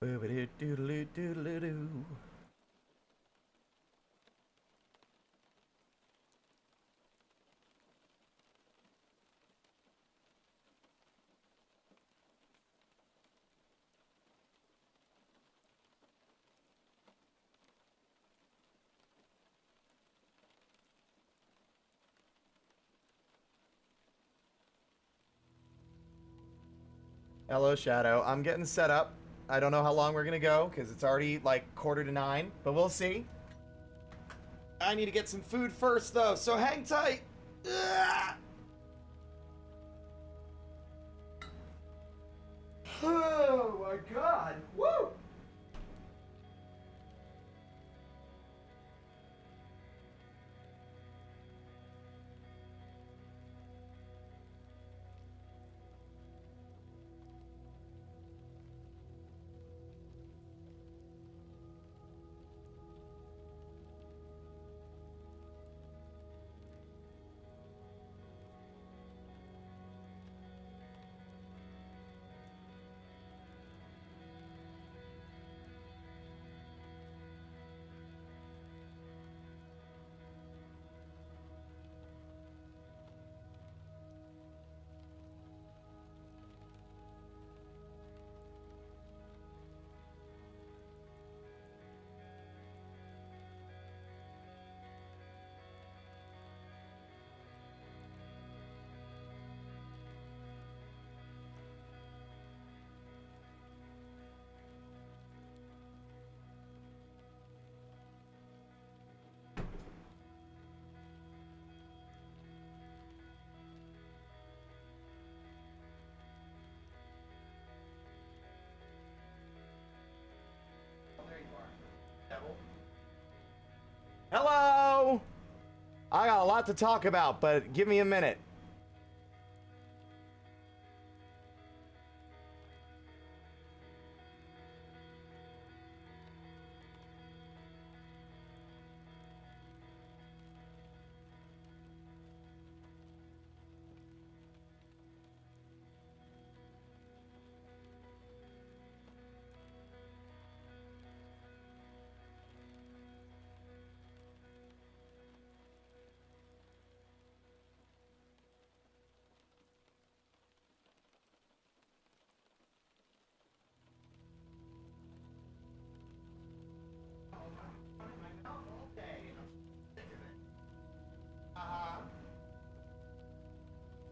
Boo-ba-doo-doo-doo-doo-doo-doo. Hello, Shadow. I'm getting set up. I don't know how long we're gonna go because it's already like 8:45, but we'll see. I need to get some food first, though, so hang tight. Ugh. Oh my God! Woo! Hello! I got a lot to talk about, but give me a minute.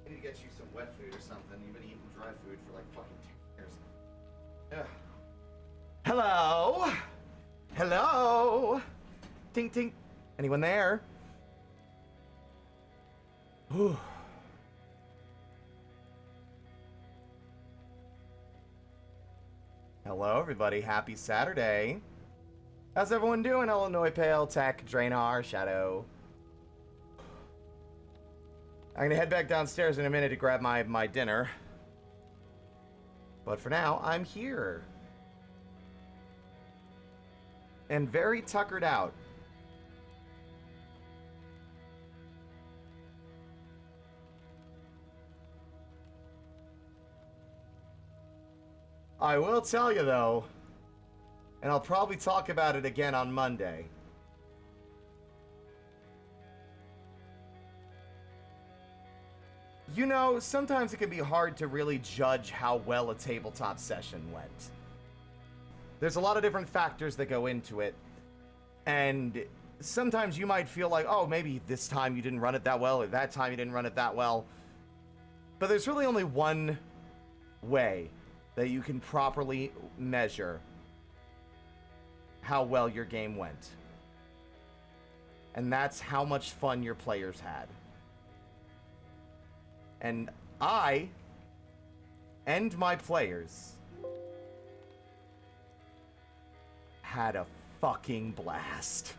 I need to get you some wet food or something. You've been eating dry food for like fucking 2 years. Ugh. Hello? Hello? Tink tink. Anyone there? Whew. Hello, everybody. Happy Saturday. How's everyone doing? Illinois Pale, Tech, Drainar, Shadow. I'm gonna head back downstairs in a minute to grab my dinner. But for now, I'm here. And very tuckered out. I will tell you though, and I'll probably talk about it again on Monday. You know, sometimes it can be hard to really judge how well a tabletop session went. There's a lot of different factors that go into it, and sometimes you might feel like, oh, maybe this time you didn't run it that well, or that time you didn't run it that well. But there's really only one way that you can properly measure how well your game went. And that's how much fun your players had. And I and my players had a fucking blast.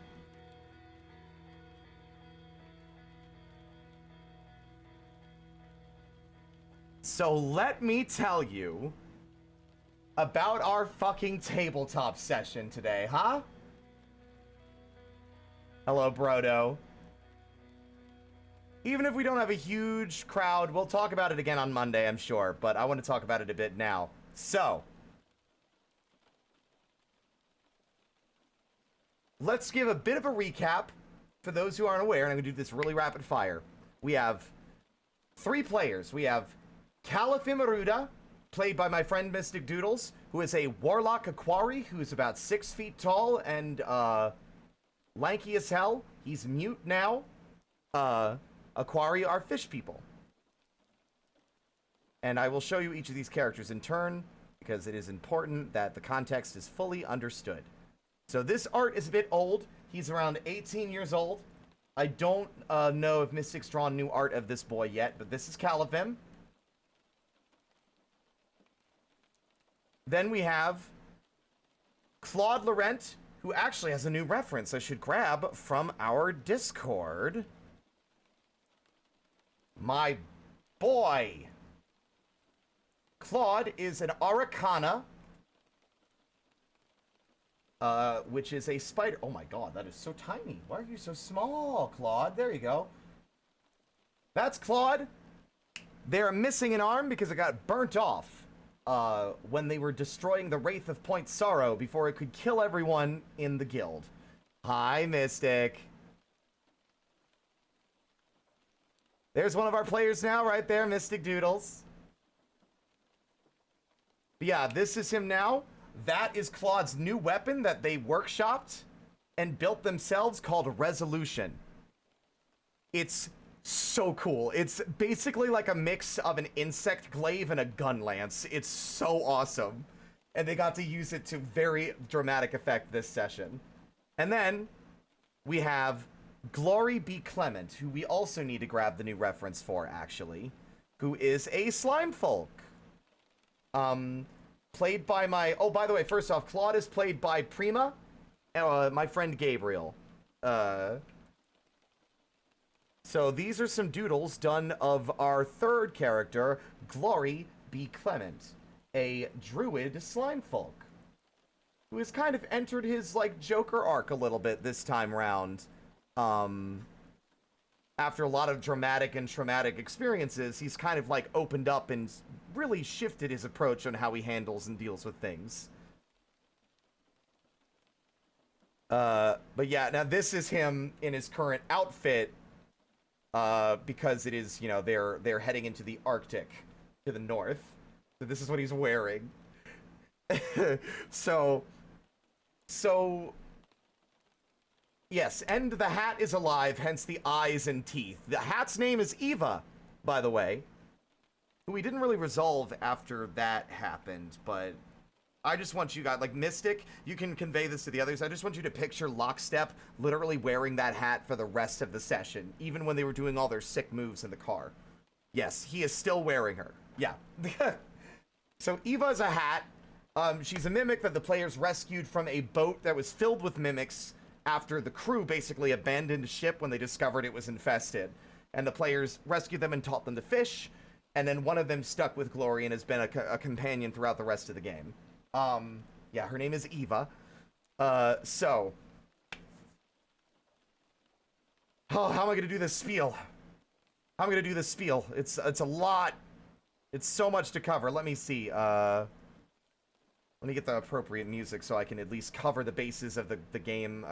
So let me tell you about our fucking tabletop session today, huh? Hello, Brodo. Even if we don't have a huge crowd, we'll talk about it again on Monday, I'm sure, but I want to talk about it a bit now. So, let's give a bit of a recap for those who aren't aware, and I'm going to do this really rapid fire. We have 3 players. We have Caliphimaruda, played by my friend Mystic Doodles, who is a warlock Aquari who's about 6 feet tall and lanky as hell. He's mute now. Aquari are fish people. And I will show you each of these characters in turn, because it is important that the context is fully understood. So this art is a bit old. He's around 18 years old. I don't know if Mystic's drawn new art of this boy yet, but this is Califim. Then we have Claude Laurent, who actually has a new reference I should grab from our Discord. My boy! Claude is an Aracana, which is a spider. Oh my god, that is so tiny. Why are you so small, Claude? There you go. That's Claude. They're missing an arm because it got burnt off when they were destroying the Wraith of Point Sorrow before it could kill everyone in the guild. Hi, Mystic. There's one of our players now, right there, Mystic Doodles. But yeah, this is him now. That is Claude's new weapon that they workshopped and built themselves, called Resolution. It's so cool. It's basically like a mix of an insect glaive and a gun lance. It's so awesome. And they got to use it to very dramatic effect this session. And then we have Glory Be Clement, who we also need to grab the new reference for, actually, who is a slime folk. Played by my... Oh, by the way, first off, Claude is played by Prima, my friend Gabriel. So these are some doodles done of our third character, Glory Be Clement, a druid slime folk, who has kind of entered his, like, Joker arc a little bit this time around. After a lot of dramatic and traumatic experiences, he's kind of, like, opened up and really shifted his approach on how he handles and deals with things. But yeah, now this is him in his current outfit, because it is, you know, they're heading into the Arctic to the north. So this is what he's wearing. So yes, and the hat is alive, hence the eyes and teeth. The hat's name is Eva, by the way, who we didn't really resolve after that happened, but I just want you guys, like Mystic, you can convey this to the others. I just want you to picture Lockstep literally wearing that hat for the rest of the session, even when they were doing all their sick moves in the car. Yes, he is still wearing her. Yeah. So Eva is a hat. She's a mimic that the players rescued from a boat that was filled with mimics after the crew basically abandoned ship when they discovered it was infested. And the players rescued them and taught them to fish, and then one of them stuck with Glory and has been a companion throughout the rest of the game. Yeah, her name is Eva. So. Oh, how am I gonna do this spiel? How am I gonna do this spiel? It's a lot. It's so much to cover. Let me see. Let me get the appropriate music so I can at least cover the bases of the game.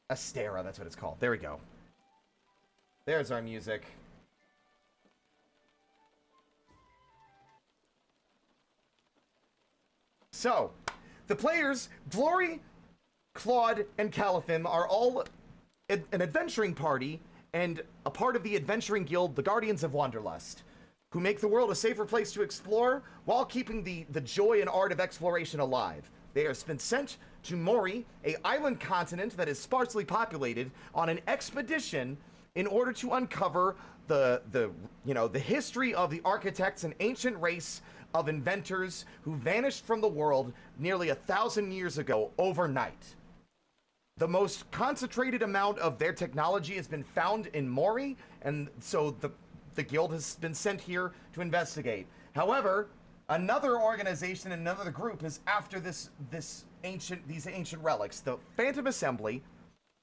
Astera, that's what it's called. There we go. There's our music. So, the players, Glory, Claude, and Califim are all an adventuring party and a part of the adventuring guild, the Guardians of Wanderlust, who make the world a safer place to explore while keeping the joy and art of exploration alive. They have been sent to Mori, a island continent that is sparsely populated, on an expedition in order to uncover the history of the architects, an ancient race of inventors who vanished from the world nearly 1,000 years ago overnight. The most concentrated amount of their technology has been found in Mori, and so the guild has been sent here to investigate. However, another organization, another group is after these ancient relics. The Phantom Assembly,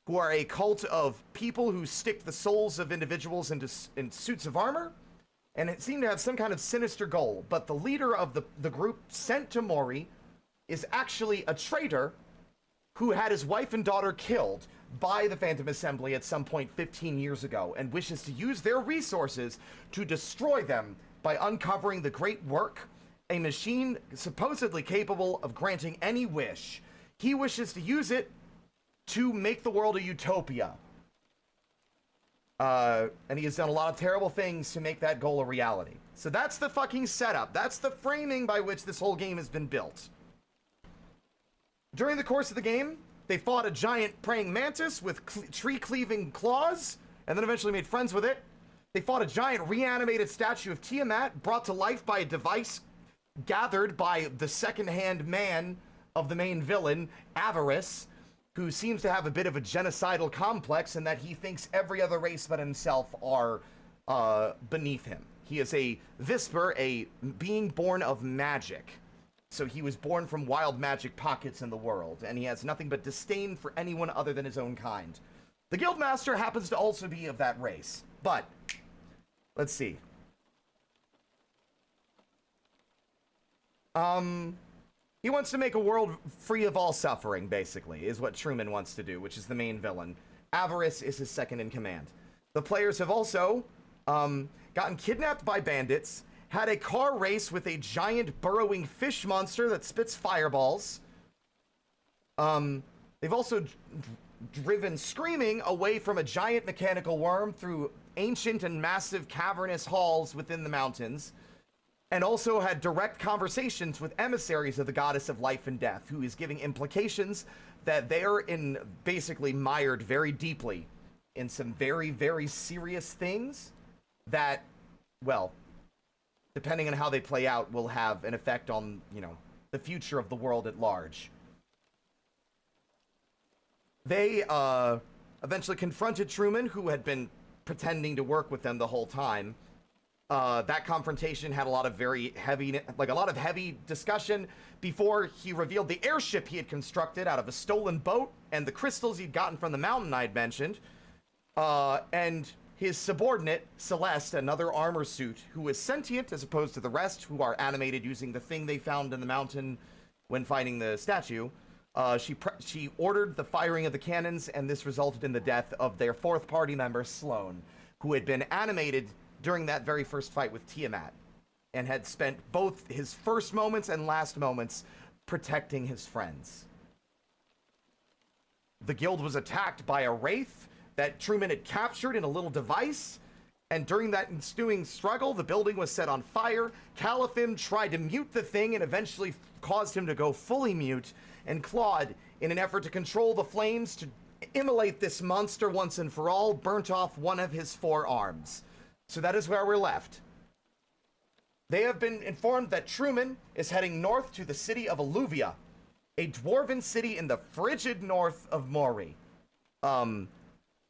who are a cult of people who stick the souls of individuals in suits of armor, and it seemed to have some kind of sinister goal. But the leader of the group sent to Mori is actually a traitor who had his wife and daughter killed by the Phantom Assembly at some point 15 years ago, and wishes to use their resources to destroy them by uncovering the Great Work, a machine supposedly capable of granting any wish. He wishes to use it to make the world a utopia. And he has done a lot of terrible things to make that goal a reality. So that's the fucking setup. That's the framing by which this whole game has been built. During the course of the game, they fought a giant praying mantis with tree-cleaving claws, and then eventually made friends with it. They fought a giant reanimated statue of Tiamat, brought to life by a device gathered by the second-hand man of the main villain, Avarice, who seems to have a bit of a genocidal complex in that he thinks every other race but himself are beneath him. He is a Visper, a being born of magic. So he was born from wild magic pockets in the world, and he has nothing but disdain for anyone other than his own kind. The Guildmaster happens to also be of that race, but let's see. He wants to make a world free of all suffering, basically, is what Truman wants to do, which is the main villain. Avarice is his second in command. The players have also gotten kidnapped by bandits, had a car race with a giant burrowing fish monster that spits fireballs. They've also driven screaming away from a giant mechanical worm through ancient and massive cavernous halls within the mountains, and also had direct conversations with emissaries of the goddess of life and death, who is giving implications that they are basically mired very deeply in some very, very serious things that, well, depending on how they play out, will have an effect on, the future of the world at large. They eventually confronted Truman, who had been pretending to work with them the whole time. That confrontation had a lot of heavy discussion before he revealed the airship he had constructed out of a stolen boat and the crystals he'd gotten from the mountain I'd mentioned. And his subordinate, Celeste, another armor suit, who is sentient as opposed to the rest, who are animated using the thing they found in the mountain when finding the statue. She ordered the firing of the cannons, and this resulted in the death of their fourth party member, Sloane, who had been animated during that very first fight with Tiamat, and had spent both his first moments and last moments protecting his friends. The guild was attacked by a wraith that Truman had captured in a little device, and during that ensuing struggle, the building was set on fire. Calathim tried to mute the thing and eventually caused him to go fully mute, and Claude, in an effort to control the flames to immolate this monster once and for all, burnt off one of his 4 arms. So that is where we're left. They have been informed that Truman is heading north to the city of Alluvia, a dwarven city in the frigid north of Mori,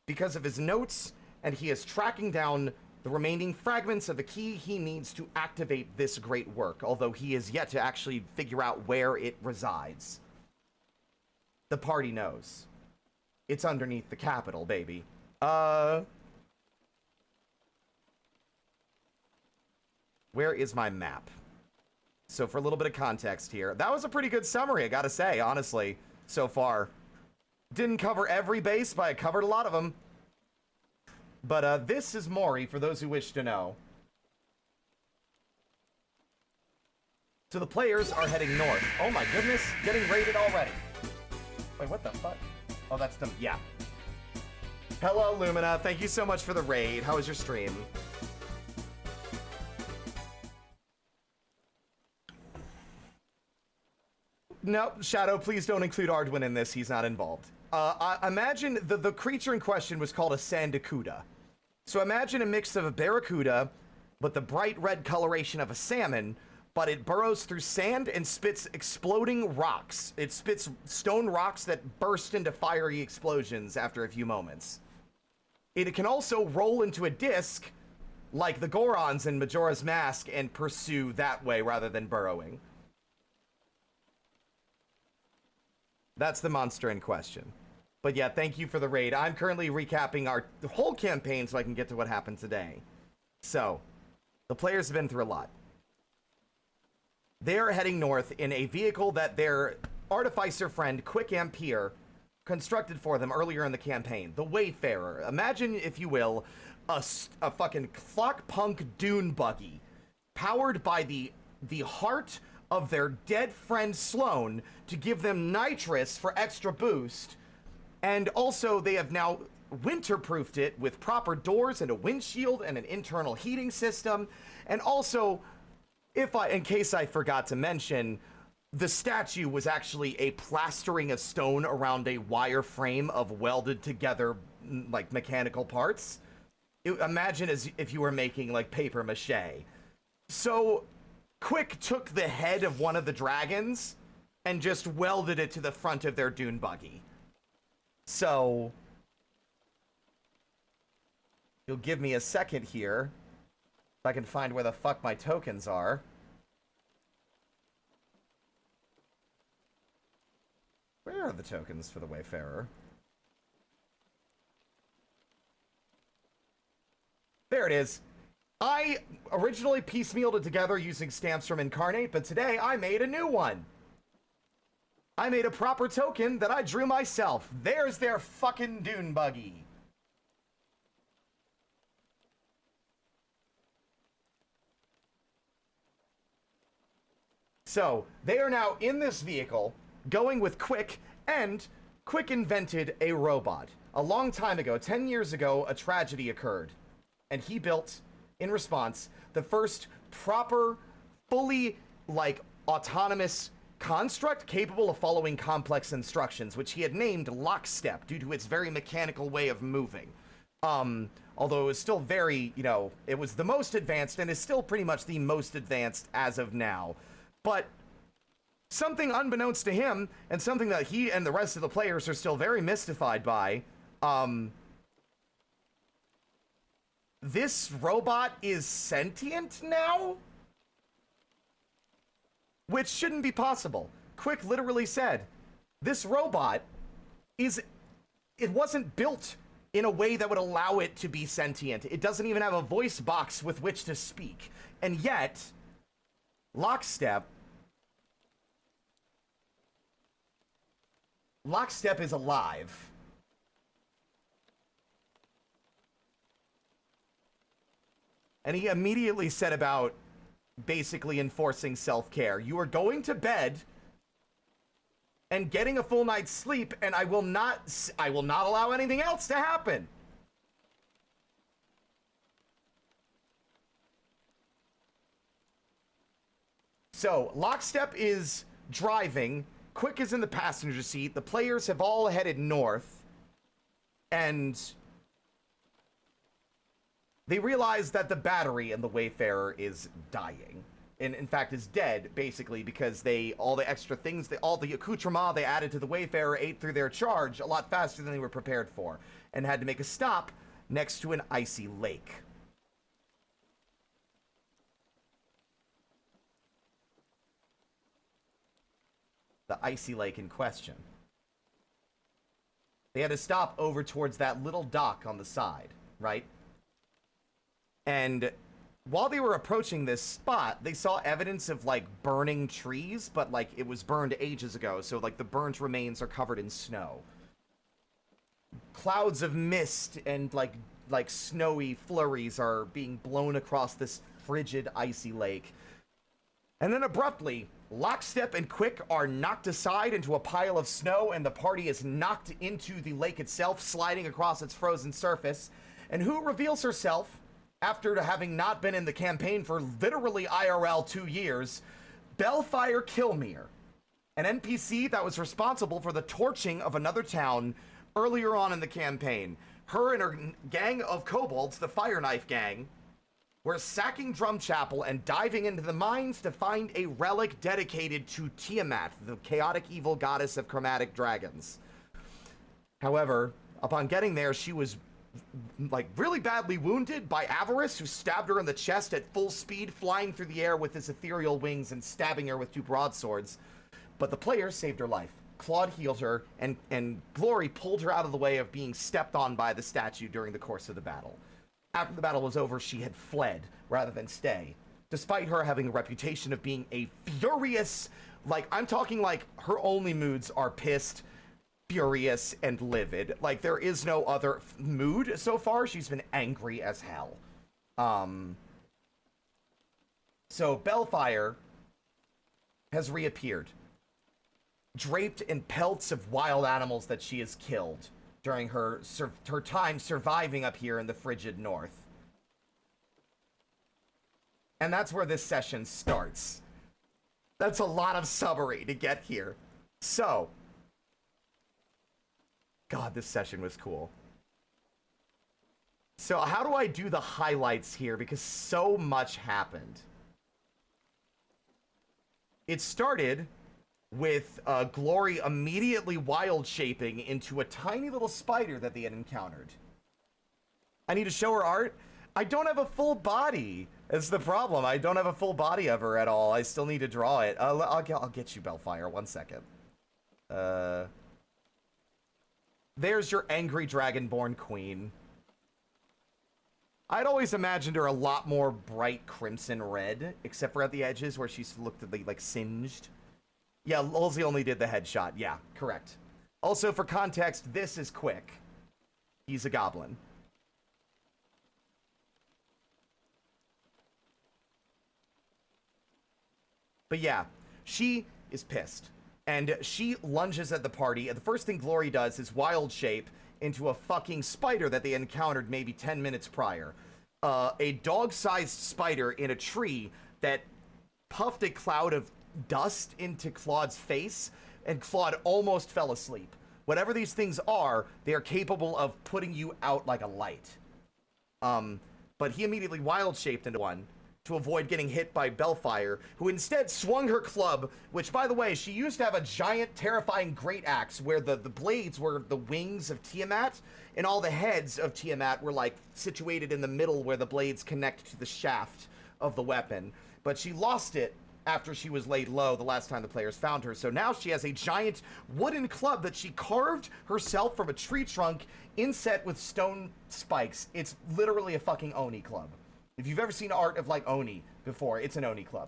because of his notes, and he is tracking down the remaining fragments of the key he needs to activate this great work, although he is yet to actually figure out where it resides. The party knows. It's underneath the capital, baby. Where is my map? So for a little bit of context here, that was a pretty good summary, I gotta say, honestly, so far. Didn't cover every base, but I covered a lot of them. But this is Mori, for those who wish to know. So the players are heading north. Oh my goodness, getting raided already. Wait, what the fuck? Oh, that's them, yeah. Hello, Lumina, thank you so much for the raid. How was your stream? No, Shadow, please don't include Ardwin in this. He's not involved. I imagine the creature in question was called a Sandacuda. So imagine a mix of a barracuda, but the bright red coloration of a salmon, but it burrows through sand and spits exploding rocks. It spits stone rocks that burst into fiery explosions after a few moments. It can also roll into a disc, like the Gorons in Majora's Mask, and pursue that way rather than burrowing. That's the monster in question. But yeah, thank you for the raid. I'm currently recapping our whole campaign so I can get to what happened today. So, The players have been through a lot. They are heading north in a vehicle that their artificer friend, Quick Ampere, constructed for them earlier in the campaign. The Wayfarer. Imagine, if you will, a fucking clock-punk dune buggy powered by the heart of their dead friend Sloane to give them nitrous for extra boost. And also, they have now winter-proofed it with proper doors and a windshield and an internal heating system. And also, in case I forgot to mention, the statue was actually a plastering of stone around a wire frame of welded together, like, mechanical parts. Imagine as if you were making, like, paper mache. So, Quick took the head of one of the dragons and just welded it to the front of their dune buggy. So, you'll give me a second here, if I can find where the fuck my tokens are. Where are the tokens for the Wayfarer? There it is. I originally piecemealed it together using stamps from Incarnate, but today I made a new one. I made a proper token that I drew myself. There's their fucking dune buggy. So, they are now in this vehicle, going with Quick, and Quick invented a robot. A long time ago, 10 years ago, a tragedy occurred. And he built, in response, the first proper, fully, like, autonomous construct capable of following complex instructions, which he had named Lockstep due to its very mechanical way of moving. Although it was still very, it was the most advanced and is still pretty much the most advanced as of now. But something unbeknownst to him, and something that he and the rest of the players are still very mystified by, this robot is sentient now? Which shouldn't be possible. Quick literally said, this robot it wasn't built in a way that would allow it to be sentient. It doesn't even have a voice box with which to speak. And yet, Lockstep is alive. And he immediately set about basically enforcing self-care. You are going to bed and getting a full night's sleep, and I will not allow anything else to happen. So, Lockstep is driving, Quick is in the passenger seat, the players have all headed north, and they realize that the battery in the Wayfarer is dying. And in fact is dead, basically, because all the extra things, all the accoutrement they added to the Wayfarer ate through their charge a lot faster than they were prepared for, and had to make a stop next to an icy lake. The icy lake in question. They had to stop over towards that little dock on the side, right? And while they were approaching this spot, they saw evidence of, like, burning trees, but, like, it was burned ages ago, so, like, the burnt remains are covered in snow. Clouds of mist and, like snowy flurries are being blown across this frigid, icy lake. And then abruptly, Lockstep and Quick are knocked aside into a pile of snow, and the party is knocked into the lake itself, sliding across its frozen surface. And who reveals herself, after having not been in the campaign for literally IRL 2 years? Bellfire Kilmere, an NPC that was responsible for the torching of another town earlier on in the campaign. Her and her gang of kobolds, the Fire Knife Gang, were sacking Drumchapel and diving into the mines to find a relic dedicated to Tiamat, the chaotic evil goddess of chromatic dragons. However, upon getting there, she was, like, really badly wounded by Avarice, who stabbed her in the chest at full speed, flying through the air with his ethereal wings and stabbing her with 2 broadswords. But the players saved her life. Claude healed her, and Glory pulled her out of the way of being stepped on by the statue during the course of the battle. After the battle was over, she had fled rather than stay, despite her having a reputation of being a furious, like, I'm talking like her only moods are pissed, furious, and livid. Like, there is no other mood so far. She's been angry as hell. So Bellfire has reappeared, draped in pelts of wild animals that she has killed during her time surviving up here in the frigid north. And that's where this session starts. That's a lot of summary to get here. So, God, this session was cool. So how do I do the highlights here? Because so much happened. It started with Glory immediately wild shaping into a tiny little spider that they had encountered. I need to show her art. I don't have a full body. That's the problem. I don't have a full body of her at all. I still need to draw it. I'll get you, Bellfire. 1 second. There's your angry dragonborn queen. I'd always imagined her a lot more bright crimson red, except for at the edges where she's looked like singed. Yeah, Lulzy only did the headshot. Yeah, correct. Also, for context, this is Quick. He's a goblin. But yeah, she is pissed. And she lunges at the party, and the first thing Glory does is wild shape into a fucking spider that they encountered maybe 10 minutes prior. A dog-sized spider in a tree that puffed a cloud of dust into Claude's face, and Claude almost fell asleep. Whatever these things are, they are capable of putting you out like a light. But he immediately wild-shaped into one to avoid getting hit by Bellfire, who instead swung her club, which, by the way, she used to have a giant, terrifying great axe where the blades were the wings of Tiamat, and all the heads of Tiamat were, like, situated in the middle where the blades connect to the shaft of the weapon. But she lost it after she was laid low the last time the players found her. So now she has a giant wooden club that she carved herself from a tree trunk inset with stone spikes. It's literally a fucking Oni club. If you've ever seen art of, like, Oni before, it's an Oni club.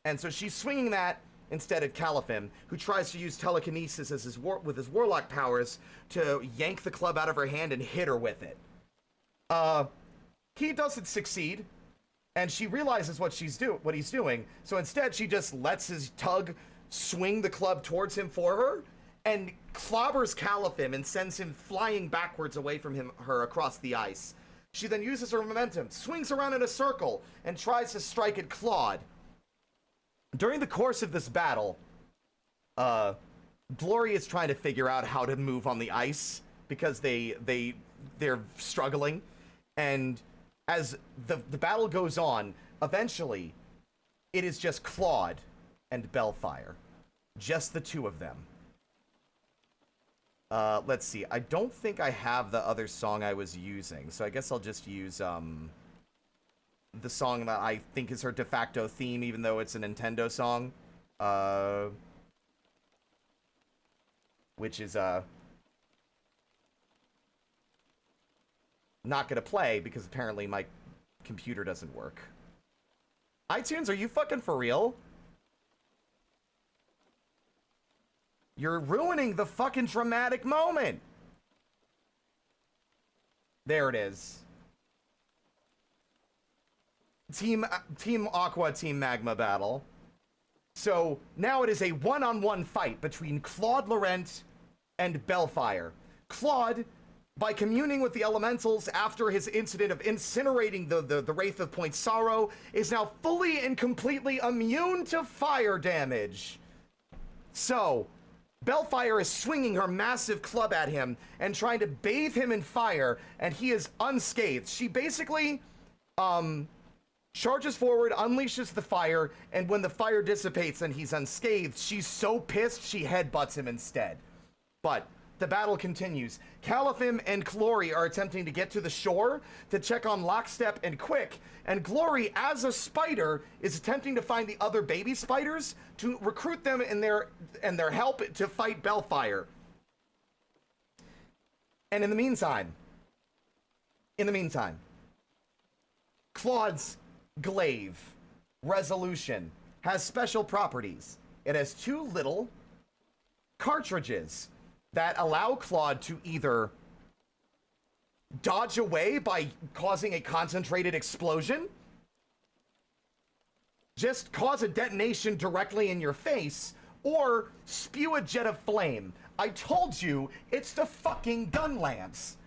And so she's swinging that instead at Califim, who tries to use telekinesis as with his warlock powers to yank the club out of her hand and hit her with it. He doesn't succeed, and she realizes what he's doing, so instead she just lets his tug swing the club towards him for her, and clobbers Califim and sends him flying backwards away from her across the ice. She then uses her momentum, swings around in a circle, and tries to strike at Claude. During the course of this battle, Glory is trying to figure out how to move on the ice because they're struggling. And as the battle goes on, eventually, it is just Claude and Bellfire. Just the two of them. Let's see. I don't think I have the other song I was using, so I guess I'll just use, the song that I think is her de facto theme, even though it's a Nintendo song. Which is, not gonna play, because apparently my computer doesn't work. iTunes, are you fucking for real? You're ruining the fucking dramatic moment. There it is. Team Aqua, Team Magma battle. So now it is a one-on-one fight between Claude Laurent and Bellfire. Claude, by communing with the elementals after his incident of incinerating the Wraith of Point Sorrow, is now fully and completely immune to fire damage. So Bellfire is swinging her massive club at him and trying to bathe him in fire, and he is unscathed. She basically, charges forward, unleashes the fire, and when the fire dissipates and he's unscathed, she's so pissed she headbutts him instead. But the battle continues. Califim and Glory are attempting to get to the shore to check on Lockstep and Quick, and Glory, as a spider, is attempting to find the other baby spiders to recruit them in their help to fight Bellfire. And in the meantime, Claude's glaive resolution has special properties. It has two little cartridges that allow Claude to either dodge away by causing a concentrated explosion, just cause a detonation directly in your face, or spew a jet of flame. I told you, it's the fucking gun lance.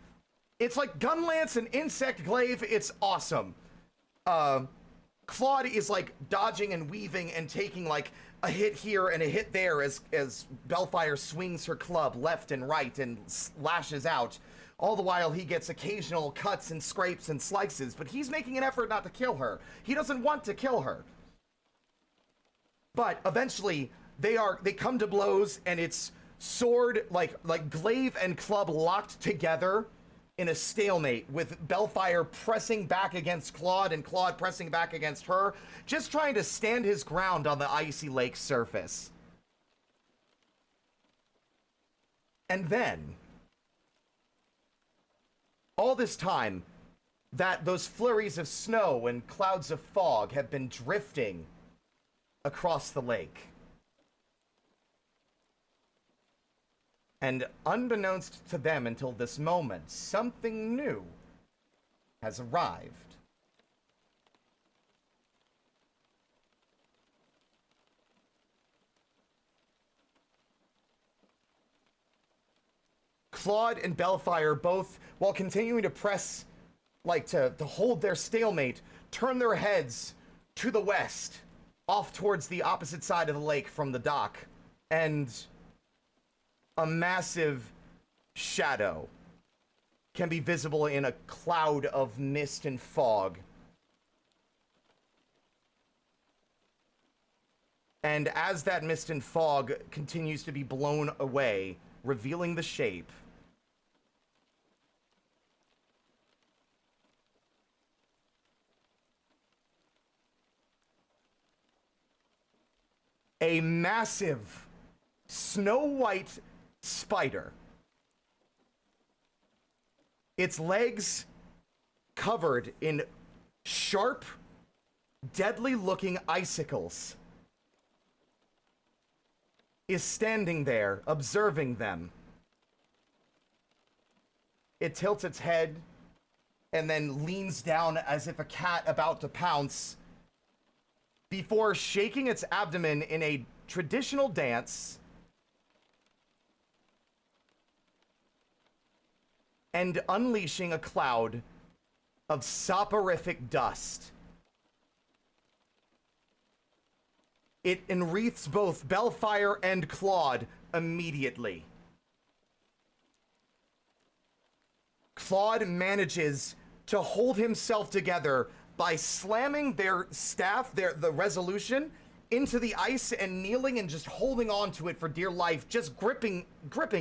It's like gun lance and insect glaive. It's awesome. Claude is like dodging and weaving and taking like a hit here and a hit there as Bellfire swings her club left and right and lashes out. All the while he gets occasional cuts and scrapes and slices, but he's making an effort not to kill her. He doesn't want to kill her. But eventually they come to blows, and it's sword, like glaive and club locked together in a stalemate, with Bellfire pressing back against Claude and Claude pressing back against her, just trying to stand his ground on the icy lake surface. And then, all this time, that those flurries of snow and clouds of fog have been drifting across the lake. And unbeknownst to them until this moment, something new has arrived. Claude and Bellfire both, while continuing to press, like to hold their stalemate, turn their heads to the west, off towards the opposite side of the lake from the dock, and a massive shadow can be visible in a cloud of mist and fog. And as that mist and fog continues to be blown away, revealing the shape, a massive snow white spider. Its legs covered in sharp, deadly looking icicles, is standing there, observing them. It tilts its head and then leans down as if a cat about to pounce, before shaking its abdomen in a traditional dance and unleashing a cloud of soporific dust. It enwreaths both Bellfire and Claude immediately. Claude manages to hold himself together by slamming their staff, the resolution, into the ice and kneeling and just holding on to it for dear life, just gripping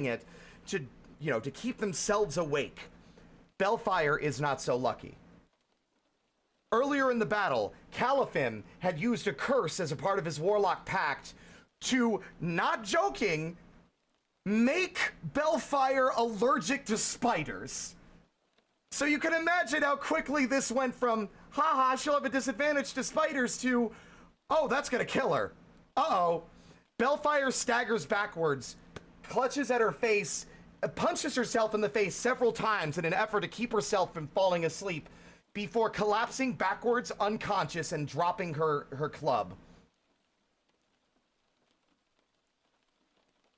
it to, to keep themselves awake. Bellfire is not so lucky. Earlier in the battle, Halfpint had used a curse as a part of his warlock pact to, not joking, make Bellfire allergic to spiders. So you can imagine how quickly this went from, haha, she'll have a disadvantage to spiders, to, oh, that's gonna kill her. Uh-oh. Bellfire staggers backwards, clutches at her face, punches herself in the face several times in an effort to keep herself from falling asleep, before collapsing backwards unconscious and dropping her club.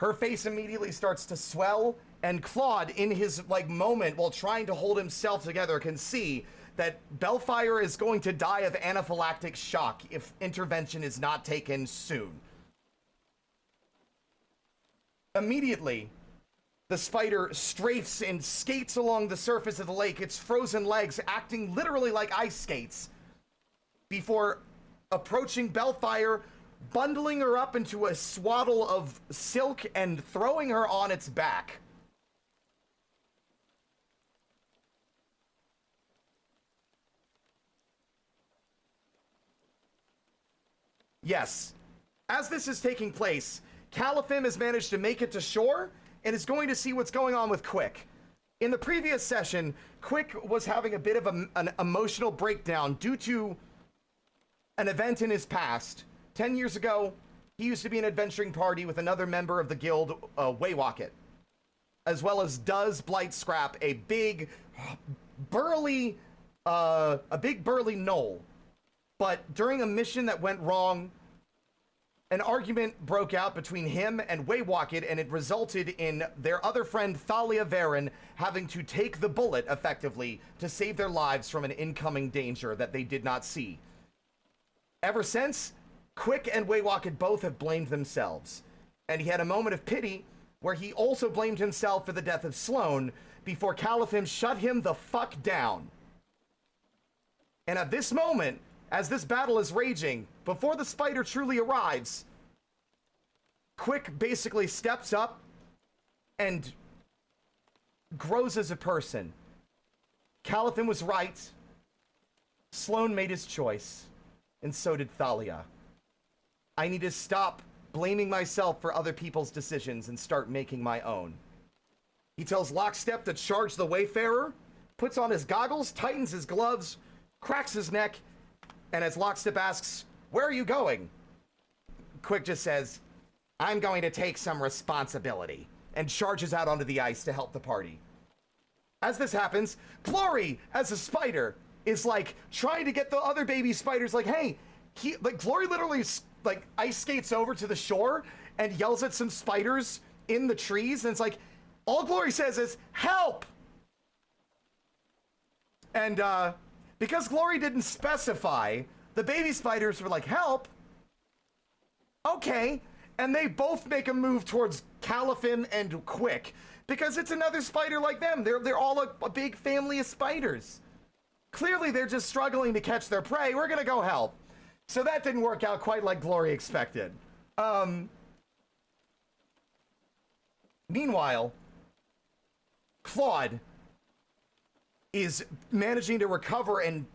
Her face immediately starts to swell, and Claude, in his moment while trying to hold himself together, can see that Bellfire is going to die of anaphylactic shock if intervention is not taken soon. Immediately, the spider strafes and skates along the surface of the lake, its frozen legs acting literally like ice skates, before approaching Bellfire, bundling her up into a swaddle of silk and throwing her on its back. Yes, as this is taking place, Halfpint has managed to make it to shore and is going to see what's going on with Quick. In the previous session, Quick was having a bit of an emotional breakdown due to an event in his past. 10 years ago, he used to be an adventuring party with another member of the guild, Waywocket, as well as Does Blight Scrap, a big, burly gnoll. But during a mission that went wrong, an argument broke out between him and Waywocket, and it resulted in their other friend Thalia Varen having to take the bullet, effectively, to save their lives from an incoming danger that they did not see. Ever since, Quick and Waywocket both have blamed themselves, and he had a moment of pity where he also blamed himself for the death of Sloane before Caliphem shut him the fuck down. And at this moment, as this battle is raging, before the spider truly arrives, Quick basically steps up and grows as a person. Caliphem was right. Sloane made his choice, and so did Thalia. I need to stop blaming myself for other people's decisions and start making my own. He tells Lockstep to charge the Wayfarer, puts on his goggles, tightens his gloves, cracks his neck, and as Lockstep asks, "Where are you going?" Quick just says, "I'm going to take some responsibility," and charges out onto the ice to help the party. As this happens, Glory, as a spider, is like trying to get the other baby spiders, like, hey, Glory literally like ice skates over to the shore and yells at some spiders in the trees, and it's like, all Glory says is, "Help!" And because Glory didn't specify, the baby spiders were like, "Help? Okay." And they both make a move towards Caliphem and Quick, because it's another spider like them. They're all a big family of spiders. Clearly, they're just struggling to catch their prey. We're gonna go help. So that didn't work out quite like Glory expected. Meanwhile, Claude is managing to recover and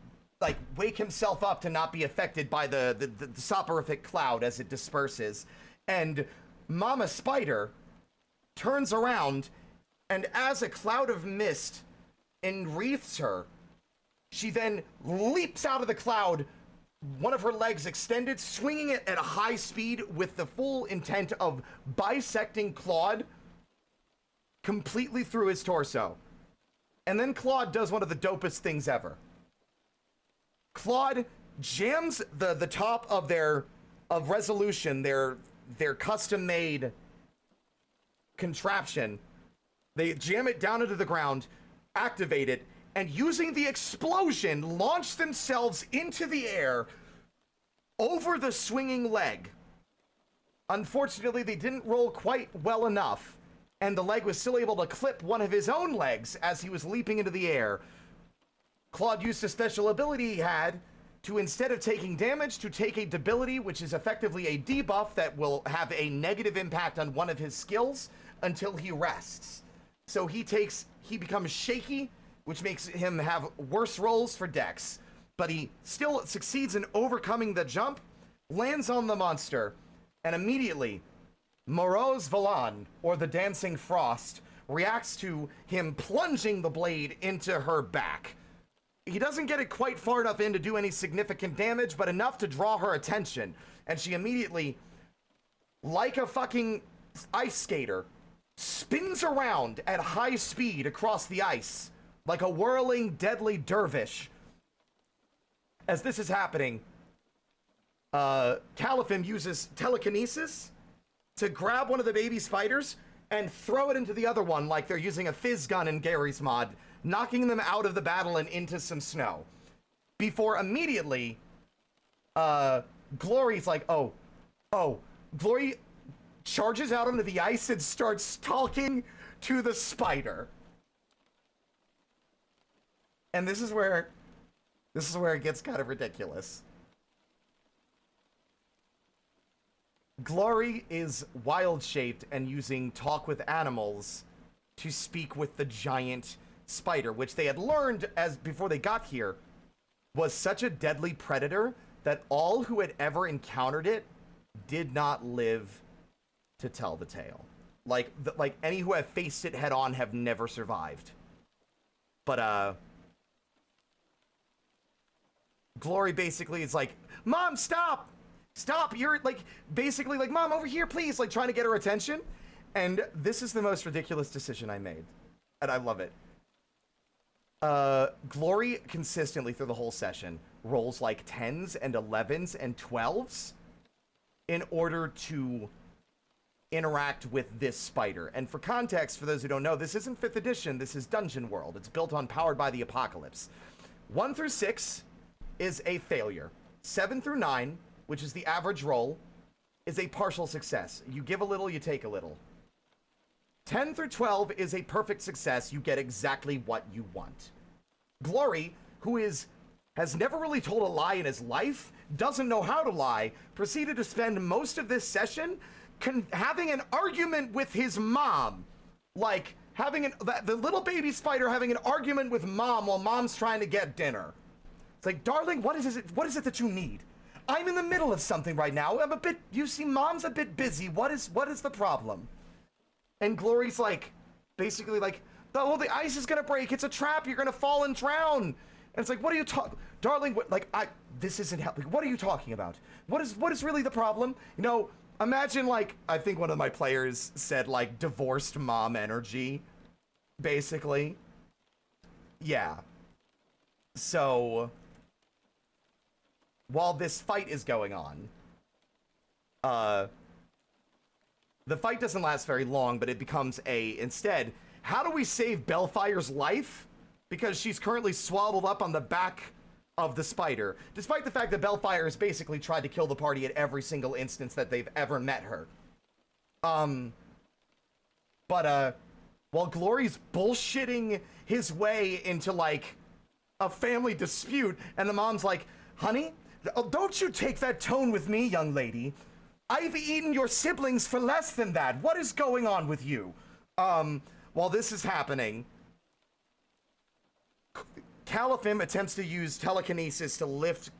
like wake himself up to not be affected by the soporific cloud as it disperses. And Mama Spider turns around, and as a cloud of mist enwreaths her, she then leaps out of the cloud, one of her legs extended, swinging it at a high speed with the full intent of bisecting Claude completely through his torso. And then Claude does one of the dopest things ever. Claude jams the top of Resolution, their custom-made contraption. They jam it down into the ground, activate it, and using the explosion, launch themselves into the air over the swinging leg. Unfortunately, they didn't roll quite well enough, and the leg was still able to clip one of his own legs as he was leaping into the air. Claude used a special ability he had to, instead of taking damage, to take a debility, which is effectively a debuff that will have a negative impact on one of his skills until he rests. So he becomes shaky, which makes him have worse rolls for dex, but he still succeeds in overcoming the jump, lands on the monster, and immediately Morose Valan, or the Dancing Frost, reacts to him plunging the blade into her back. He doesn't get it quite far enough in to do any significant damage, but enough to draw her attention, and she immediately, like a fucking ice skater, spins around at high speed across the ice, like a whirling, deadly dervish. As this is happening, Caliphem uses telekinesis to grab one of the baby spiders and throw it into the other one like they're using a fizz gun in Gary's mod, knocking them out of the battle and into some snow. Before immediately, Glory's like, oh. Glory charges out onto the ice and starts talking to the spider. And this is where it gets kind of ridiculous. Glory is wild-shaped and using talk with animals to speak with the giant spider, which they had learned before they got here was such a deadly predator that all who had ever encountered it did not live to tell the tale. Like any who have faced it head on have never survived. But Glory basically is like, Mom, stop! Stop! You're like, basically like, Mom, over here, please! Like, trying to get her attention. And this is the most ridiculous decision I made. And I love it. Glory consistently through the whole session rolls like 10s and 11s and 12s in order to interact with this spider. And for context, for those who don't know, this isn't 5th edition, this is Dungeon World. It's built on Powered by the Apocalypse. 1 through 6 is a failure. 7 through 9, which is the average roll, is a partial success. You give a little, you take a little. 10 through 12 is a perfect success. You get exactly what you want. Glory, who has never really told a lie in his life, doesn't know how to lie, proceeded to spend most of this session having an argument with his mom. Like, having the little baby spider having an argument with Mom while Mom's trying to get dinner. It's like, darling, what is it that you need? I'm in the middle of something right now. You see, Mom's a bit busy. What is the problem? And Glory's like, basically like, oh, the ice is gonna break. It's a trap. You're gonna fall and drown. And it's like, what are you talking, darling? This isn't helping. What are you talking about? What is really the problem? You know, imagine like, I think one of my players said like divorced mom energy, basically. Yeah. So, while this fight is going on, the fight doesn't last very long, but it becomes instead, how do we save Bellfire's life? Because she's currently swaddled up on the back of the spider, despite the fact that Bellfire has basically tried to kill the party at every single instance that they've ever met her. While Glory's bullshitting his way into, like, a family dispute, and the mom's like, honey, don't you take that tone with me, young lady. I've eaten your siblings for less than that. What is going on with you? While this is happening, Caliphim attempts to use telekinesis to lift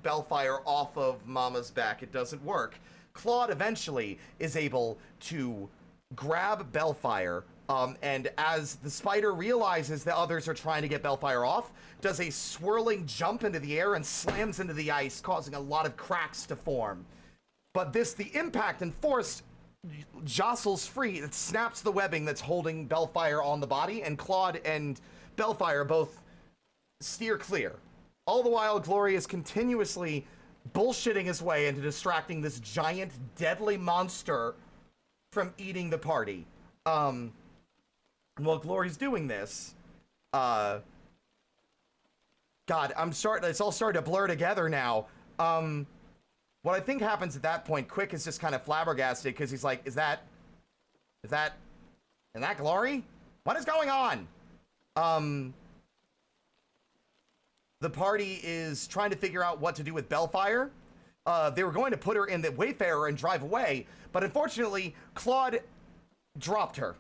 Bellfire off of Mama's back. It doesn't work. Claude eventually is able to grab Bellfire, and as the spider realizes the others are trying to get Bellfire off, does a swirling jump into the air and slams into the ice, causing a lot of cracks to form. But the impact and force jostles free. It snaps the webbing that's holding Bellfire on the body, and Claude and Bellfire both steer clear. All the while, Glory is continuously bullshitting his way into distracting this giant, deadly monster from eating the party. While Glory's doing this, God, it's all starting to blur together now. What I think happens at that point, Quick is just kind of flabbergasted because he's like, is that Glory? What is going on? The party is trying to figure out what to do with Bellfire. They were going to put her in the Wayfarer and drive away, but unfortunately, Claude dropped her.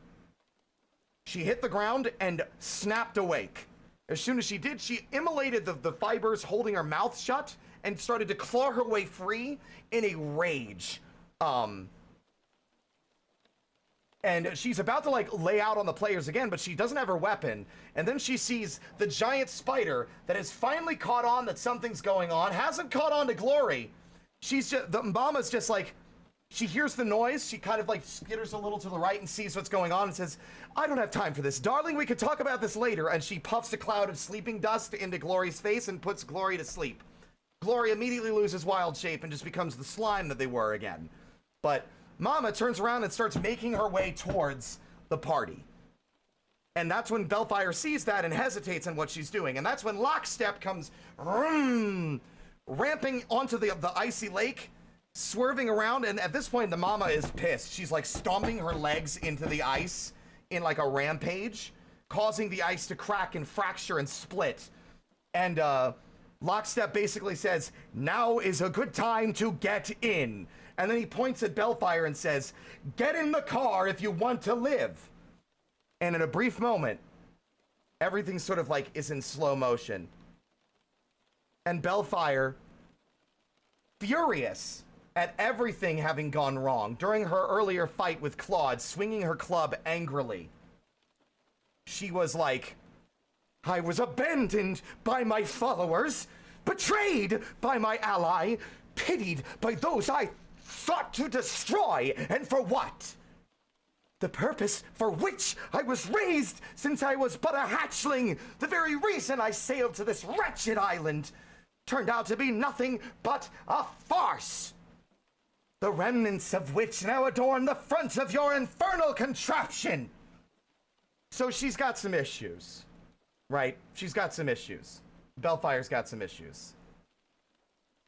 She hit the ground and snapped awake. As soon as she did, she immolated the fibers holding her mouth shut and started to claw her way free in a rage. And she's about to, like, lay out on the players again, but she doesn't have her weapon. And then she sees the giant spider that has finally caught on that something's going on, hasn't caught on to Glory. The mama's just like, she hears the noise, she kind of, like, skitters a little to the right and sees what's going on and says, I don't have time for this. Darling, we could talk about this later. And she puffs a cloud of sleeping dust into Glory's face and puts Glory to sleep. Glory immediately loses wild shape and just becomes the slime that they were again. But Mama turns around and starts making her way towards the party. And that's when Bellfire sees that and hesitates in what she's doing. And that's when Lockstep comes ramping onto the icy lake, swerving around. And at this point, the Mama is pissed. She's like stomping her legs into the ice in like a rampage, causing the ice to crack and fracture and split. And Lockstep basically says, now is a good time to get in. And then he points at Bellfire and says, get in the car if you want to live. And in a brief moment, everything sort of like is in slow motion. And Bellfire, furious at everything having gone wrong during her earlier fight with Claude, swinging her club angrily, she was like, I was abandoned by my followers, betrayed by my ally, pitied by those I sought to destroy, and for what? The purpose for which I was raised since I was but a hatchling, the very reason I sailed to this wretched island, turned out to be nothing but a farce, the remnants of which now adorn the front of your infernal contraption. So she's got some issues, right? She's got some issues. Bellfire's got some issues.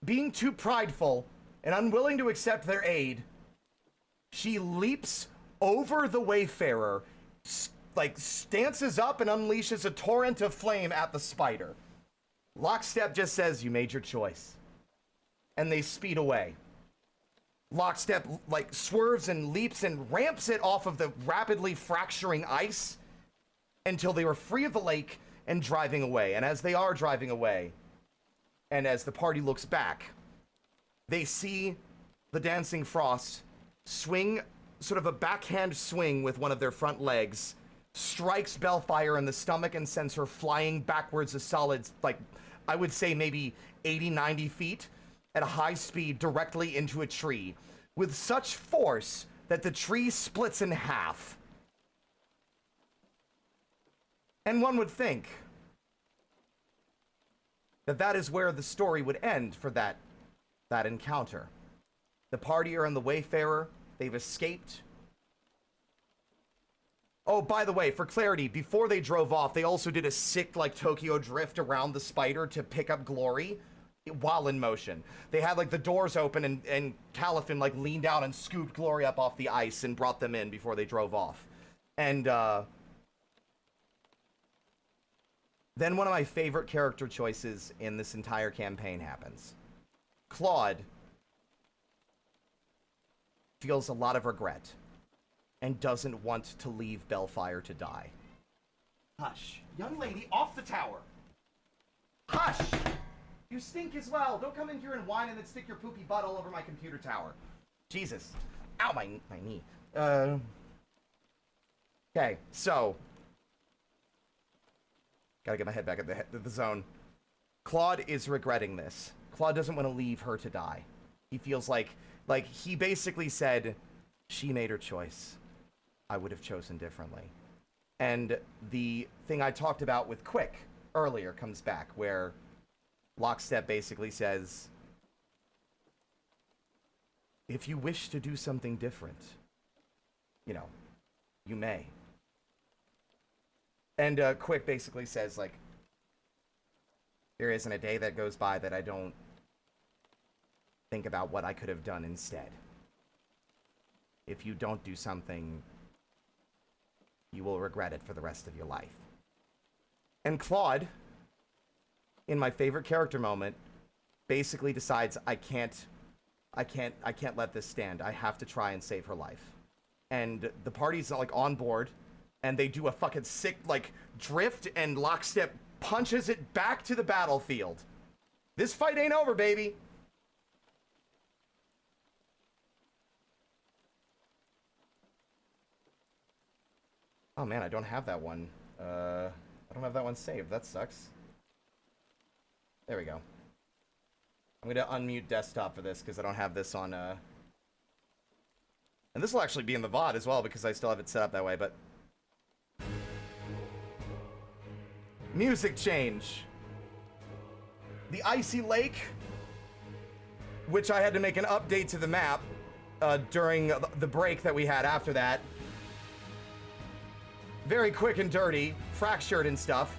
Being too prideful and unwilling to accept their aid, she leaps over the Wayfarer, stances up and unleashes a torrent of flame at the spider. Lockstep just says, you made your choice. And they speed away. Lockstep, swerves and leaps and ramps it off of the rapidly fracturing ice until they were free of the lake and driving away. And as they are driving away, and as the party looks back, they see the Dancing Frost swing, sort of a backhand swing with one of their front legs, strikes Bellfire in the stomach and sends her flying backwards a solid, I would say maybe 80, 90 feet at a high speed directly into a tree with such force that the tree splits in half. And one would think that that is where the story would end for that encounter. The party are in the Wayfarer. They've escaped. Oh, by the way, for clarity, before they drove off, they also did a sick, Tokyo drift around the spider to pick up Glory while in motion. They had, the doors open, and Caliphan, leaned out and scooped Glory up off the ice and brought them in before they drove off. And, then one of my favorite character choices in this entire campaign happens. Claude feels a lot of regret and doesn't want to leave Bellfire to die. Hush. Young lady, off the tower. Hush! You stink as well. Don't come in here and whine and then stick your poopy butt all over my computer tower. Jesus. Ow, my knee. Okay, so gotta get my head back at the zone. Claude is regretting this. Claude doesn't want to leave her to die. He feels like he basically said, she made her choice. I would have chosen differently. And the thing I talked about with Quick earlier comes back, where Lockstep basically says, if you wish to do something different, you may. And Quick basically says, there isn't a day that goes by that I don't think about what I could have done instead. If you don't do something, you will regret it for the rest of your life. And Claude, in my favorite character moment, basically decides, I can't let this stand. I have to try and save her life. And the party's on board, and they do a fucking sick, drift, and Lockstep punches it back to the battlefield. This fight ain't over, baby. Oh man, I don't have that one. I don't have that one saved. That sucks. There we go. I'm gonna unmute desktop for this because I don't have this on, and this will actually be in the VOD as well because I still have it set up that way, but music change. The icy lake, which I had to make an update to the map during the break that we had after that. Very quick and dirty, fractured and stuff.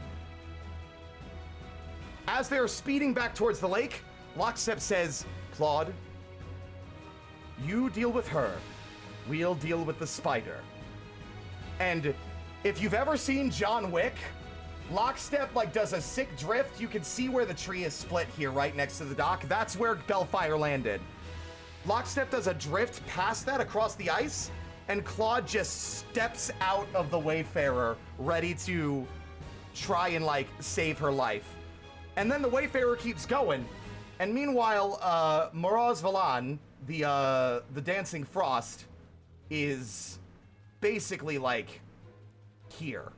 As they're speeding back towards the lake, Lockstep says, Claude, you deal with her. We'll deal with the spider. And if you've ever seen John Wick, Lockstep does a sick drift. You can see where the tree is split here right next to the dock. That's where Bellfire landed. Lockstep does a drift past that across the ice, and Claude just steps out of the Wayfarer, ready to try and save her life. And then the Wayfarer keeps going. And meanwhile, Moraz Valan, the Dancing Frost, is basically here,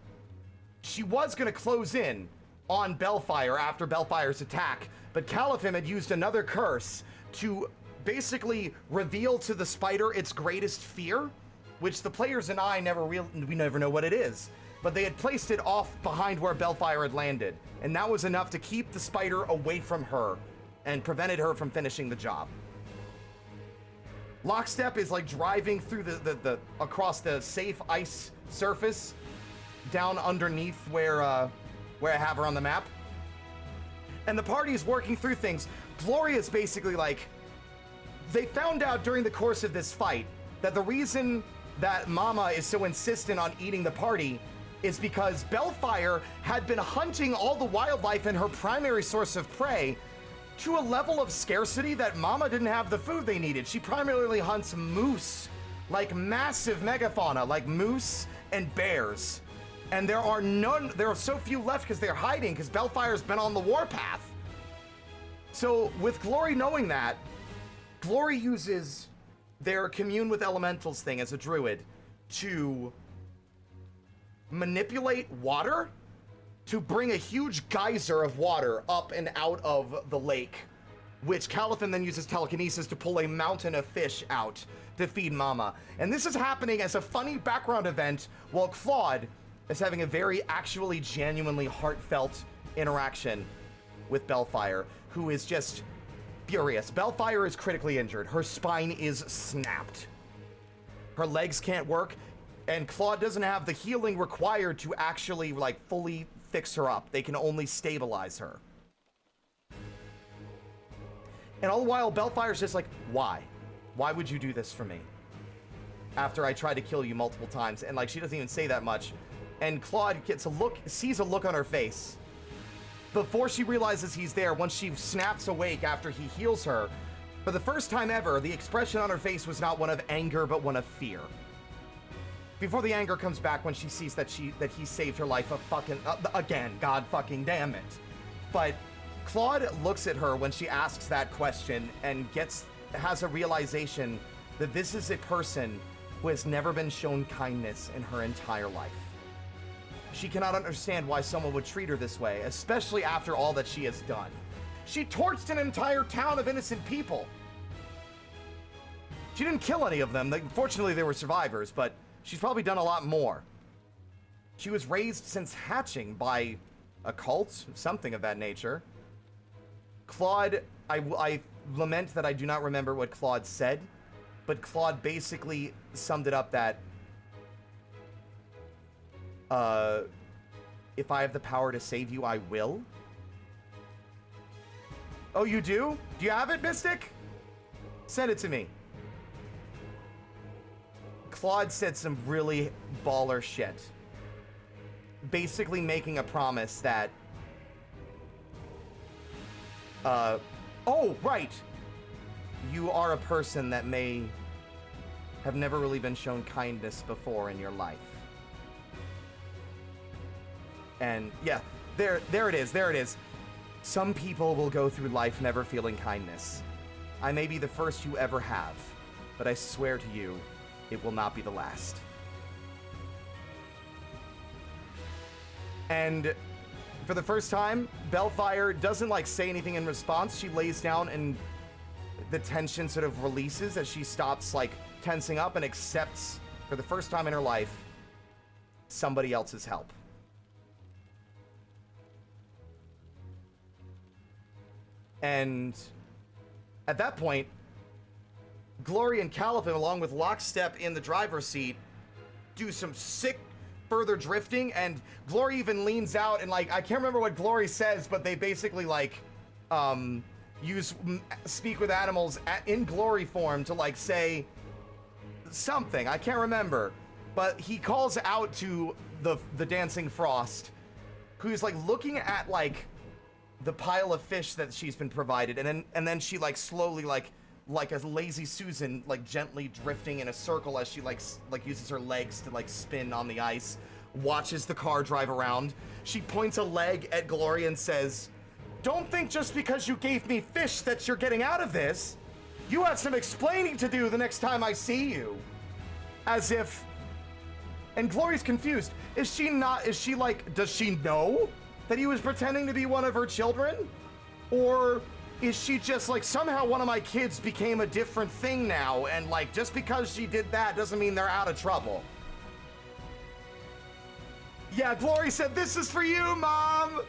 she was going to close in on Bellfire after Bellfire's attack, but Caliphim had used another curse to basically reveal to the spider its greatest fear, which the players and I we never know what it is. But they had placed it off behind where Bellfire had landed, and that was enough to keep the spider away from her and prevented her from finishing the job. Lockstep is like driving through the across the safe ice surface down underneath where I have her on the map. And the party is working through things. Gloria's basically like, they found out during the course of this fight that the reason that Mama is so insistent on eating the party is because Bellfire had been hunting all the wildlife in her primary source of prey to a level of scarcity that Mama didn't have the food they needed. She primarily hunts moose, like massive megafauna, like moose and bears. And there are so few left because they're hiding, because Bellfire's been on the warpath. So with Glory knowing that, Glory uses their commune with elementals thing as a druid to manipulate water to bring a huge geyser of water up and out of the lake, which Caliphim then uses telekinesis to pull a mountain of fish out to feed Mama. And this is happening as a funny background event while Claude is having a very actually genuinely heartfelt interaction with Bellfire, who is just furious. Bellfire is critically injured. Her spine is snapped. Her legs can't work, and Claude doesn't have the healing required to actually like fully fix her up. They can only stabilize her. And all the while, Bellfire's just like, why? Why would you do this for me? After I tried to kill you multiple times. And like, she doesn't even say that much. And Claude sees a look on her face. Before she realizes he's there, once she snaps awake after he heals her, for the first time ever, the expression on her face was not one of anger, but one of fear. Before the anger comes back when she sees that he saved her life again, god fucking damn it. But Claude looks at her when she asks that question and has a realization that this is a person who has never been shown kindness in her entire life. She cannot understand why someone would treat her this way, especially after all that she has done. She torched an entire town of innocent people. She didn't kill any of them. Fortunately, they were survivors, but she's probably done a lot more. She was raised since hatching by a cult, something of that nature. Claude, I lament that I do not remember what Claude said, but Claude basically summed it up that if I have the power to save you, I will. Oh, you do? Do you have it, Mystic? Send it to me. Claude said some really baller shit. Basically making a promise that... oh, right! You are a person that may have never really been shown kindness before in your life. And, yeah, there it is. Some people will go through life never feeling kindness. I may be the first you ever have, but I swear to you, it will not be the last. And for the first time, Bellfire doesn't like say anything in response. She lays down and the tension sort of releases as she stops like tensing up and accepts for the first time in her life somebody else's help. And at that point, Glory and Caliphim, along with Lockstep in the driver's seat, do some sick further drifting, and Glory even leans out and, like, I can't remember what Glory says, but they basically, like, speak with animals in Glory form to, like, say something. I can't remember. But he calls out to the Dancing Frost, who's, like, looking at, like, the pile of fish that she's been provided, and then she, like, slowly, like a lazy Susan, like, gently drifting in a circle as she, like uses her legs to, like, spin on the ice, watches the car drive around. She points a leg at Glory and says, "Don't think just because you gave me fish that you're getting out of this. You have some explaining to do the next time I see you." As if And Glory's confused. Is she not, is she like, does she know that he was pretending to be one of her children? Or is she just like, somehow one of my kids became a different thing now, and like, just because she did that doesn't mean they're out of trouble? Yeah, Glory said, this is for you, Mom!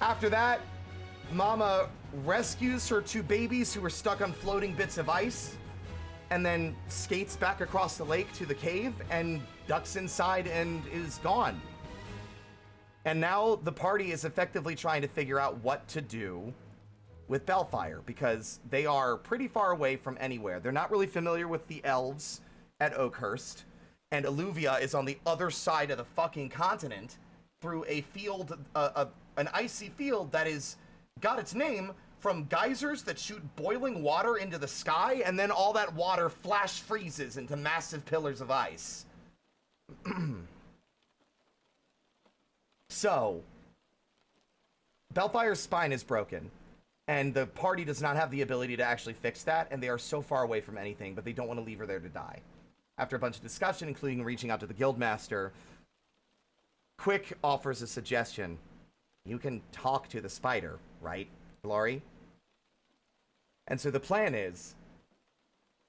After that, Mama rescues her two babies who were stuck on floating bits of ice, and then skates back across the lake to the cave and ducks inside and is gone. And now the party is effectively trying to figure out what to do with Bellfire, because they are pretty far away from anywhere. They're not really familiar with the elves at Oakhurst, and Alluvia is on the other side of the fucking continent through a field, an icy field that is got its name from geysers that shoot boiling water into the sky, and then all that water flash freezes into massive pillars of ice. So, Bellfire's spine is broken, and the party does not have the ability to actually fix that, and they are so far away from anything, but they don't want to leave her there to die. After a bunch of discussion, including reaching out to the Guildmaster, Quick offers a suggestion. You can talk to the spider, right, Glory? And so the plan is,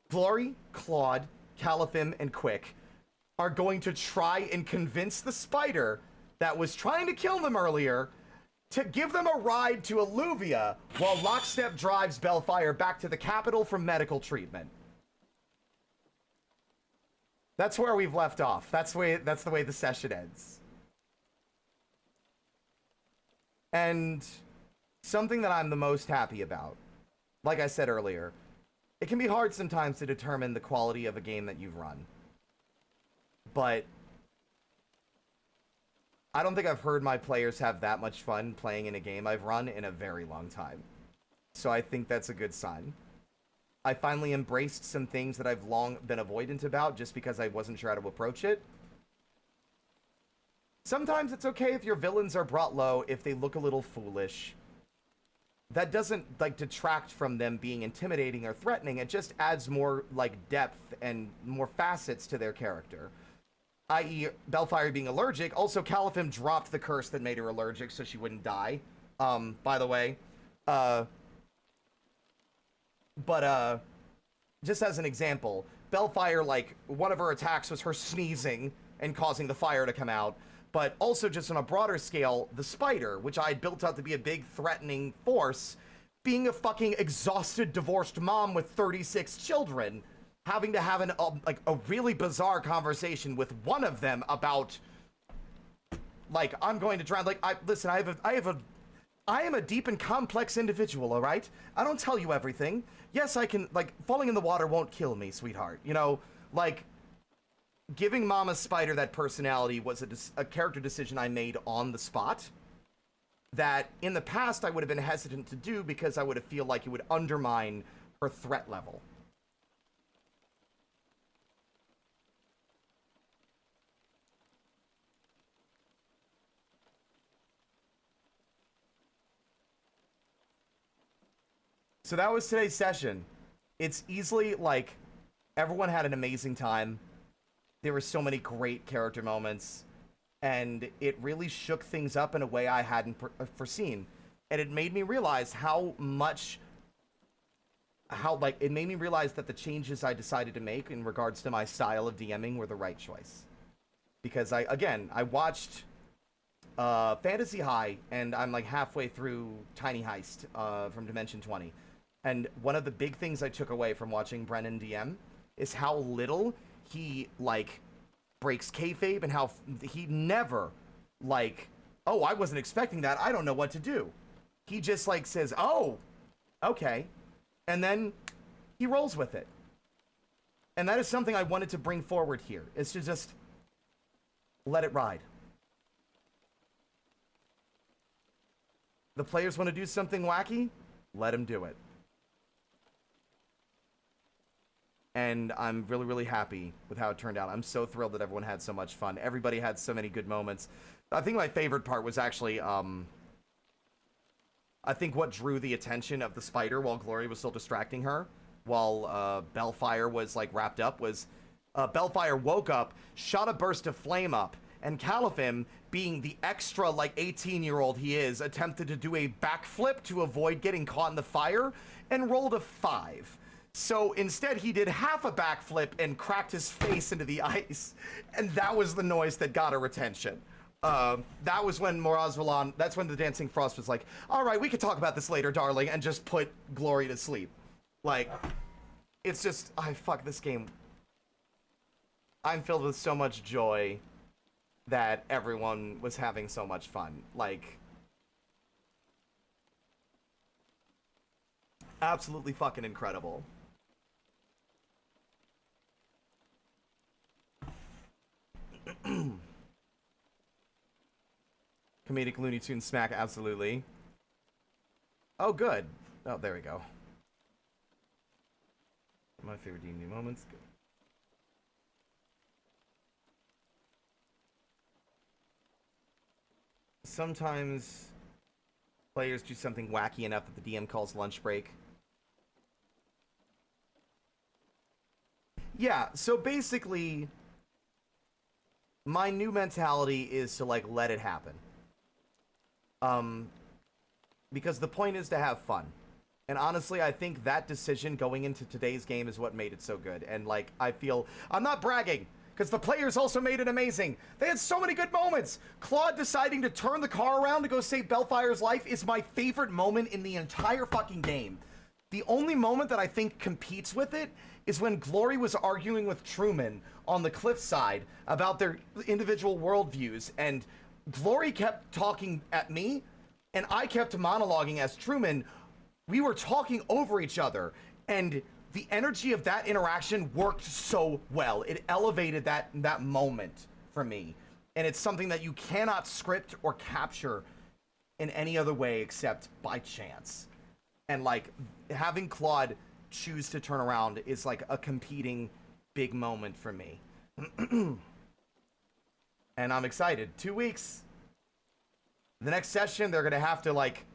Glory, Claude, Caliphim, and Quick are going to try and convince the spider that was trying to kill them earlier to give them a ride to Alluvia while Lockstep drives Bellfire back to the capital for medical treatment. That's where we've left off. That's the way the session ends. And something that I'm the most happy about, like I said earlier, it can be hard sometimes to determine the quality of a game that you've run. But I don't think I've heard my players have that much fun playing in a game I've run in a very long time. So I think that's a good sign. I finally embraced some things that I've long been avoidant about just because I wasn't sure how to approach it. Sometimes it's okay if your villains are brought low if they look a little foolish. That doesn't, like, detract from them being intimidating or threatening. It just adds more, like, depth and more facets to their character. I.e., Bellfire being allergic. Also, Caliphim dropped the curse that made her allergic so she wouldn't die. By the way. Just as an example, Bellfire, like, one of her attacks was her sneezing and causing the fire to come out. But also, just on a broader scale, the spider, which I had built up to be a big threatening force, being a fucking exhausted, divorced mom with 36 children, having to have a really bizarre conversation with one of them about, like, I'm going to drown. Like, I am a deep and complex individual, all right? I don't tell you everything. Yes, I can, like, falling in the water won't kill me, sweetheart. You know, like, giving Mama Spider that personality was a character decision I made on the spot that in the past I would have been hesitant to do because I would have feel like it would undermine her threat level. So that was today's session. It's easily, like, everyone had an amazing time. There were so many great character moments, and it really shook things up in a way I hadn't foreseen. And it made me realize it made me realize that the changes I decided to make in regards to my style of DMing were the right choice. Because I watched Fantasy High, and I'm like halfway through Tiny Heist from Dimension 20. And one of the big things I took away from watching Brennan DM is how little he, like, breaks kayfabe, and how he never, like, oh, I wasn't expecting that, I don't know what to do. He just, like, says, oh, okay. And then he rolls with it. And that is something I wanted to bring forward here, is to just let it ride. The players want to do something wacky? Let them do it. And I'm really, really happy with how it turned out. I'm so thrilled that everyone had so much fun. Everybody had so many good moments. I think my favorite part was actually, I think what drew the attention of the spider while Glory was still distracting her, while Bellfire was, like, wrapped up, was Bellfire woke up, shot a burst of flame up, and Califim, being the extra, like, 18-year-old he is, attempted to do a backflip to avoid getting caught in the fire, and rolled a 5. So instead, he did half a backflip and cracked his face into the ice, and that was the noise that got her attention. That was when Morazvalan, that's when the Dancing Frost was like, all right, we could talk about this later, darling, and just put Glory to sleep. Like, it's just, fuck this game. I'm filled with so much joy that everyone was having so much fun. Like, absolutely fucking incredible. Comedic Looney Tunes smack, absolutely. Oh, good. Oh, there we go. My favorite D&D moments. Good. Sometimes players do something wacky enough that the DM calls lunch break. Yeah, so basically, my new mentality is to, like, let it happen. Because the point is to have fun. And honestly, I think that decision going into today's game is what made it so good. And, like, I feel... I'm not bragging, because the players also made it amazing. They had so many good moments. Claude deciding to turn the car around to go save Bellfire's life is my favorite moment in the entire fucking game. The only moment that I think competes with it is when Glory was arguing with Truman on the cliffside about their individual worldviews, and Glory kept talking at me, and I kept monologuing as Truman. We were talking over each other, and the energy of that interaction worked so well. It elevated that moment for me, and it's something that you cannot script or capture in any other way except by chance. And, like, having Claude choose to turn around is, like, a competing big moment for me. And I'm excited. 2 weeks. The next session, they're gonna have to, like...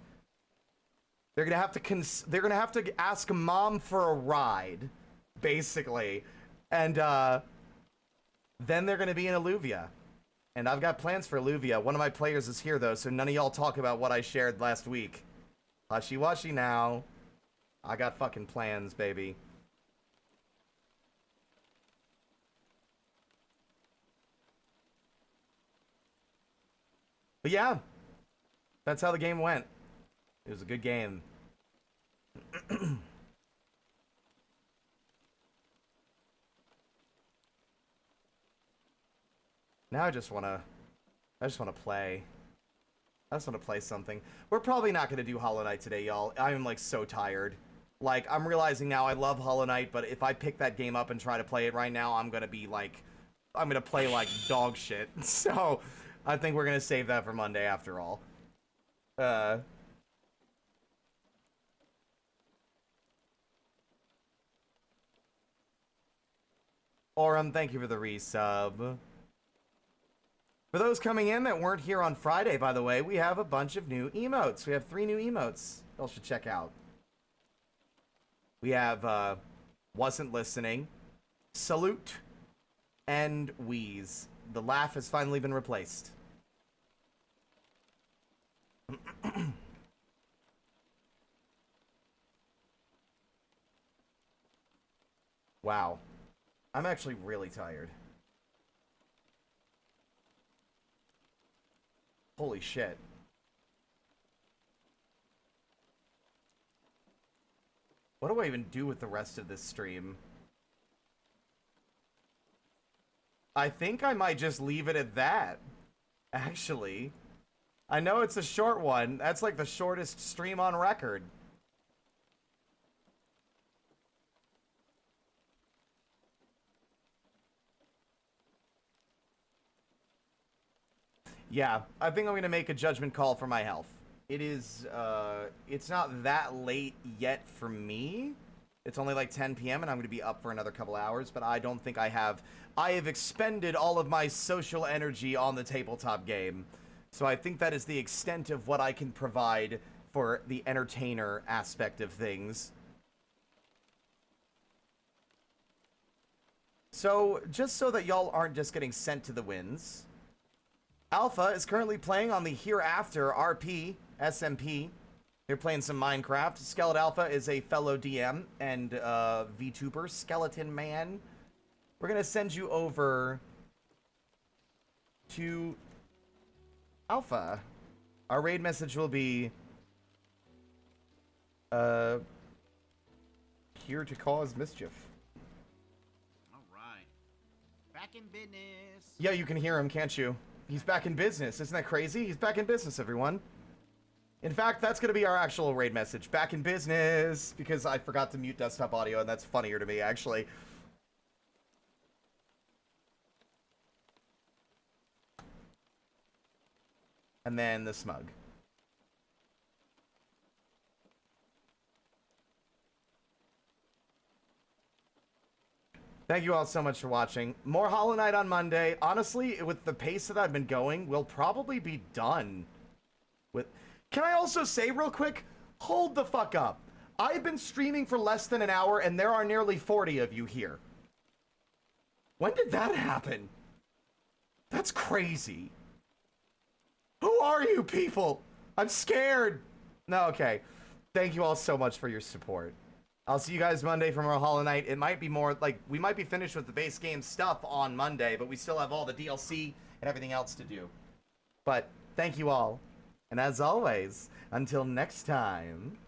They're gonna have to ask Mom for a ride, basically. And, then they're gonna be in Alluvia. And I've got plans for Alluvia. One of my players is here, though, so none of y'all talk about what I shared last week. Hushy-washy now. I got fucking plans, baby. But yeah, that's how the game went. It was a good game. Now I just wanna play. I just want to play something. We're probably not going to do Hollow Knight today, y'all. I'm, like, so tired. Like, I'm realizing now I love Hollow Knight, but if I pick that game up and try to play it right now, I'm going to be, like... I'm going to play like dog shit. So, I think we're going to save that for Monday after all. Oram, thank you for the resub. For those coming in that weren't here on Friday, by the way, we have a bunch of new emotes. We have 3 new emotes y'all should check out. We have, Wasn't Listening, Salute, and Wheeze. The laugh has finally been replaced. Wow. I'm actually really tired. Holy shit. What do I even do with the rest of this stream? I think I might just leave it at that, actually. I know it's a short one. That's like the shortest stream on record. Yeah, I think I'm going to make a judgment call for my health. It is, it's not that late yet for me. It's only like 10 p.m. and I'm going to be up for another couple hours, but I don't think I have expended all of my social energy on the tabletop game. So I think that is the extent of what I can provide for the entertainer aspect of things. So, just so that y'all aren't just getting sent to the winds, Alpha is currently playing on the Hereafter RP SMP. They're playing some Minecraft. Skeleton Alpha is a fellow DM and VTuber, Skeleton Man. We're gonna send you over to Alpha. Our raid message will be here to cause mischief. All right. Back in business. Yeah, you can hear him, can't you? He's back in business. Isn't that crazy? He's back in business, everyone. In fact, that's going to be our actual raid message. Back in business, because I forgot to mute desktop audio, and that's funnier to me, actually. And then the smug. Thank you all so much for watching. More Hollow Knight on Monday. Honestly, with the pace that I've been going, we'll probably be done with... Can I also say real quick, hold the fuck up. I've been streaming for less than an hour, and there are nearly 40 of you here. When did that happen? That's crazy. Who are you people? I'm scared. No, okay. Thank you all so much for your support. I'll see you guys Monday for more Hollow Knight. It might be more, like, we might be finished with the base game stuff on Monday, but we still have all the DLC and everything else to do. But thank you all. And as always, until next time...